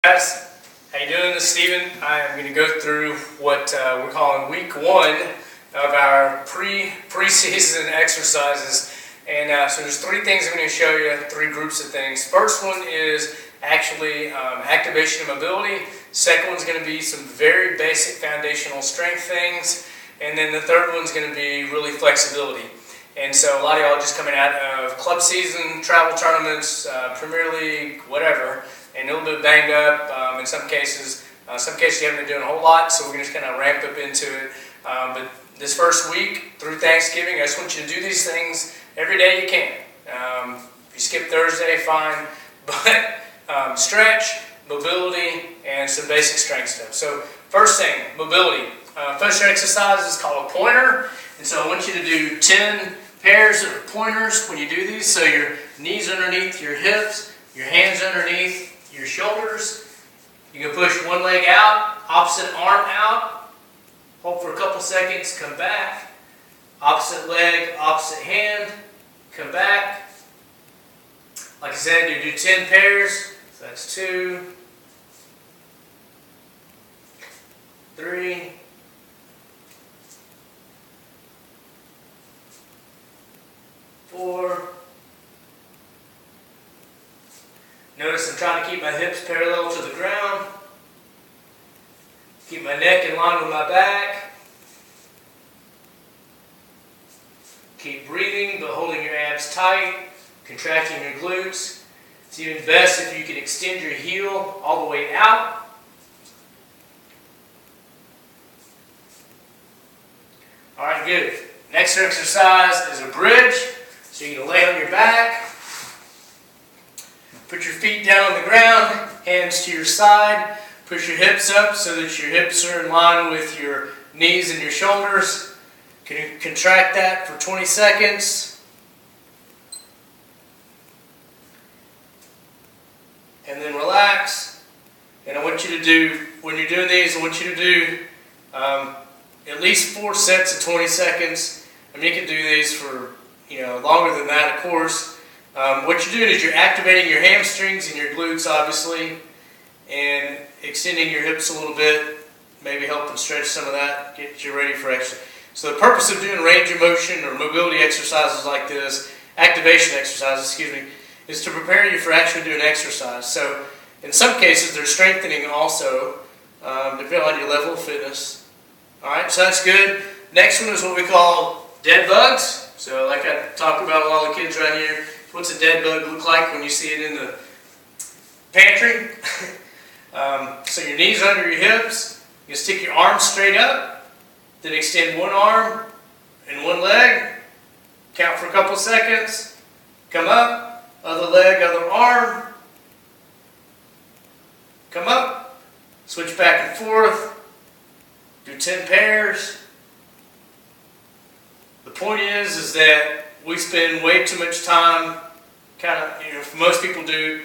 Guys, how you doing? This is Steven. I am going to go through what we're calling week 1 of our preseason exercises. And so there's 3 things I'm going to show you, 3 groups of things. First one is actually activation and mobility. Second one's going to be some very basic foundational strength things. And then the third one's going to be really flexibility. And so a lot of y'all just coming out of club season, travel tournaments, Premier League, whatever, and a little bit banged up in some cases. You haven't been doing a whole lot, so we're going to just kind of ramp up into it. But this first week through Thanksgiving, I just want you to do these things every day you can. If you skip Thursday, fine. But stretch, mobility, and some basic strength stuff. So first thing, mobility. First exercise is called a pointer. And so I want you to do 10 pairs of pointers when you do these. So your knees underneath your hips, your hands underneath your shoulders. You can push one leg out, opposite arm out, hold for a couple seconds, come back. Opposite leg, opposite hand, come back. Like I said, you do 10 pairs. So that's 2, 3, 4. Notice I'm trying to keep my hips parallel to the ground. Keep my neck in line with my back. Keep breathing, but holding your abs tight, contracting your glutes. It's even best if you can extend your heel all the way out. Alright, good. Next exercise is a bridge. So you're going to lay on your back. Put your feet down on the ground, hands to your side. Push your hips up so that your hips are in line with your knees and your shoulders. Can you contract that for 20 seconds? And then relax. And I want you to do, when you're doing these, I want you to do at least 4 sets of 20 seconds. I mean, you can do these for longer than that, of course. What you're doing is you're activating your hamstrings and your glutes, obviously, and extending your hips a little bit, maybe helping stretch some of that, get you ready for exercise. So the purpose of doing range of motion or mobility exercises like this, activation exercises, is to prepare you for actually doing exercise. So in some cases, they're strengthening also, depending on your level of fitness. All right, so that's good. Next one is what we call Deadbugs. So like I talk about with all the kids around here, what's a dead bug look like when you see it in the pantry? So your knees under your hips, you stick your arms straight up, then extend one arm and one leg, count for a couple seconds, come up, other leg, other arm, come up, switch back and forth, do 10 pairs. The point is that we spend way too much time, most people doing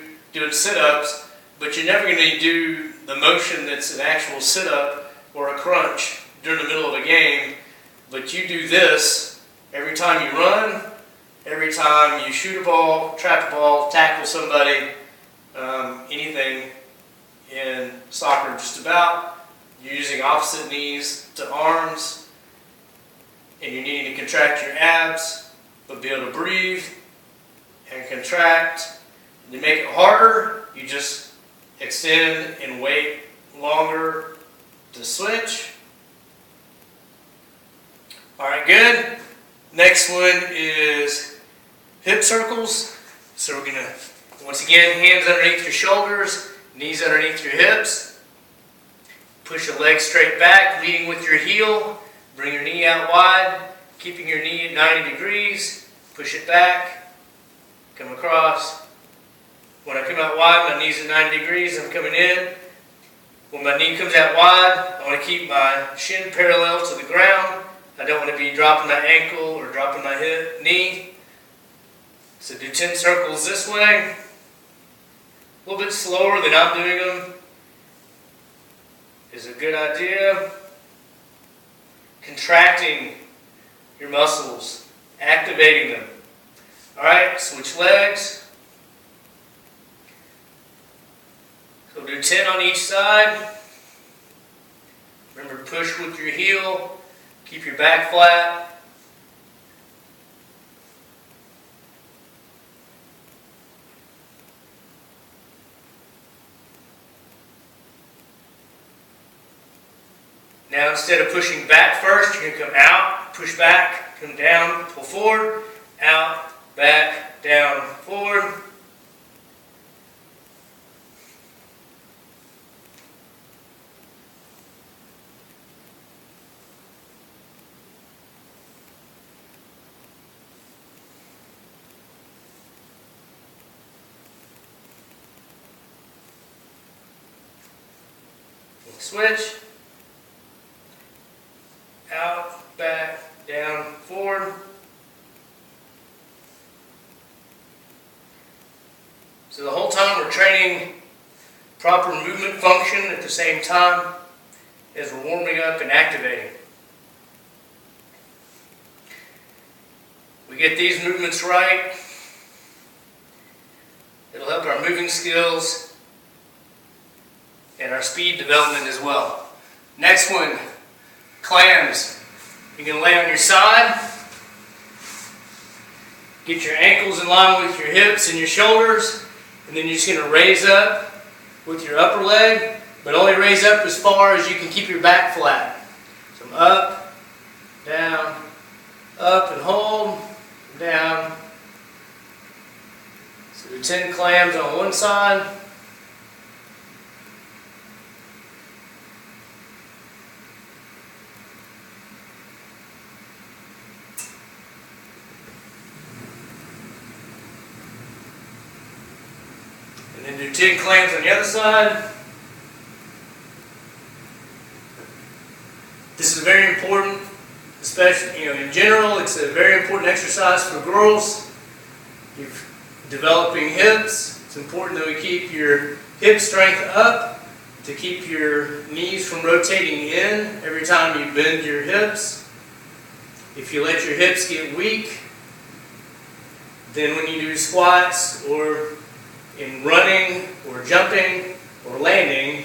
sit-ups, but you're never going to do the motion that's an actual sit-up or a crunch during the middle of a game. But you do this every time you run, every time you shoot a ball, trap a ball, tackle somebody, anything in soccer just about. You're using opposite knees to arms. And you're needing to contract your abs, but be able to breathe and contract. And to make it harder, you just extend and wait longer to switch. Alright, good. Next one is hip circles. So we're going to, once again, hands underneath your shoulders, knees underneath your hips. Push a leg straight back, leading with your heel. Bring your knee out wide, keeping your knee at 90 degrees. Push it back, come across. When I come out wide, my knee's at 90 degrees, I'm coming in. When my knee comes out wide, I want to keep my shin parallel to the ground. I don't want to be dropping my ankle or dropping my knee. So do 10 circles this way. A little bit slower than I'm doing them is a good idea. Contracting your muscles, activating them. Alright, switch legs. So We'll do 10 on each side. Remember, push with your heel. Keep your back flat. Now, instead of pushing back first, you're going to come out, push back, come down, pull forward, out, back, down, forward. Switch. Out, back, down, forward. So the whole time we're training proper movement function at the same time as we're warming up and activating. We get these movements right, it'll help our moving skills and our speed development as well. Next one, clams. You're going to lay on your side. Get your ankles in line with your hips and your shoulders. And then you're just going to raise up with your upper leg, but only raise up as far as you can keep your back flat. So up, down, up and hold, down. So do 10 clams on one side. And then do 10 clams on the other side. This is very important, especially, in general, it's a very important exercise for girls. You're developing hips. It's important that we keep your hip strength up to keep your knees from rotating in every time you bend your hips. If you let your hips get weak, then when you do squats or in running or jumping or landing,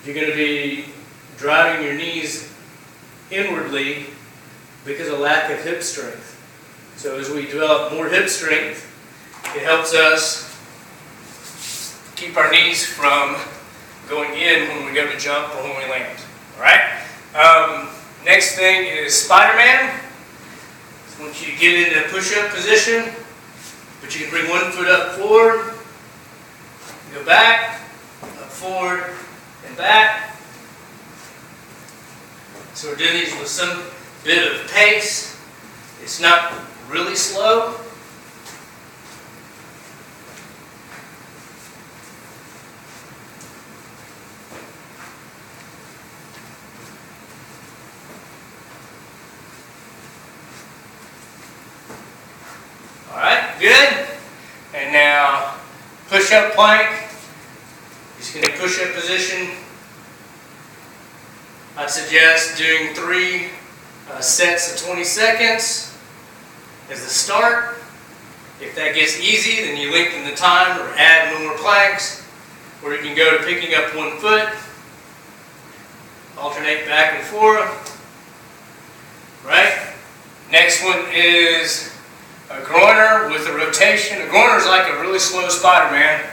you're going to be driving your knees inwardly because of lack of hip strength. So as we develop more hip strength, it helps us keep our knees from going in when we go to jump or when we land. Alright? Next thing is Spiderman. So I want you to get into push-up position, but you can bring one foot up forward, go back, up forward, and back. So we're doing these with some bit of pace. It's not really slow. Alright, good. And now push-up plank. Just going to push-up position. I'd suggest doing 3 sets of 20 seconds as the start. If that gets easy, then you lengthen the time or add more planks. Or you can go to picking up 1 foot. Alternate back and forth. Right? Next one is a groiner with a rotation. A groiner is like a really slow Spiderman.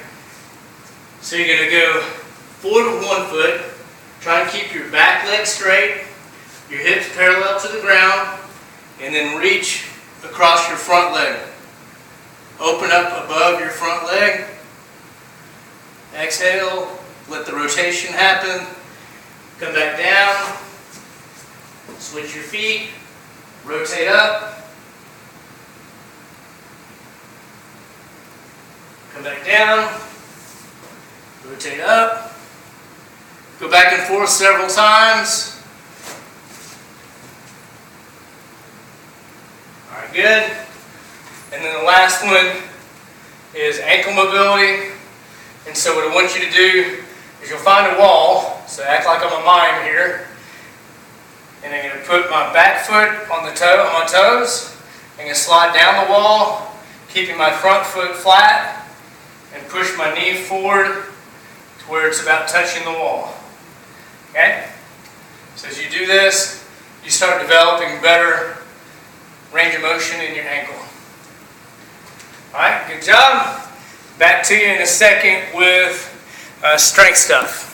So you're going to go forward with 1 foot. Try and keep your back leg straight, your hips parallel to the ground, and then reach across your front leg. Open up above your front leg. Exhale, let the rotation happen. Come back down. Switch your feet. Rotate up. Come back down. Rotate up. Go back and forth several times. Alright, good. And then the last one is ankle mobility. And so what I want you to do is you'll find a wall. So act like I'm a mime here. And I'm going to put my back foot on my toes. I'm going to slide down the wall, keeping my front foot flat, and push my knee forward to where it's about touching the wall. Okay? So as you do this, you start developing better range of motion in your ankle. Alright, good job. Back to you in a second with strength stuff.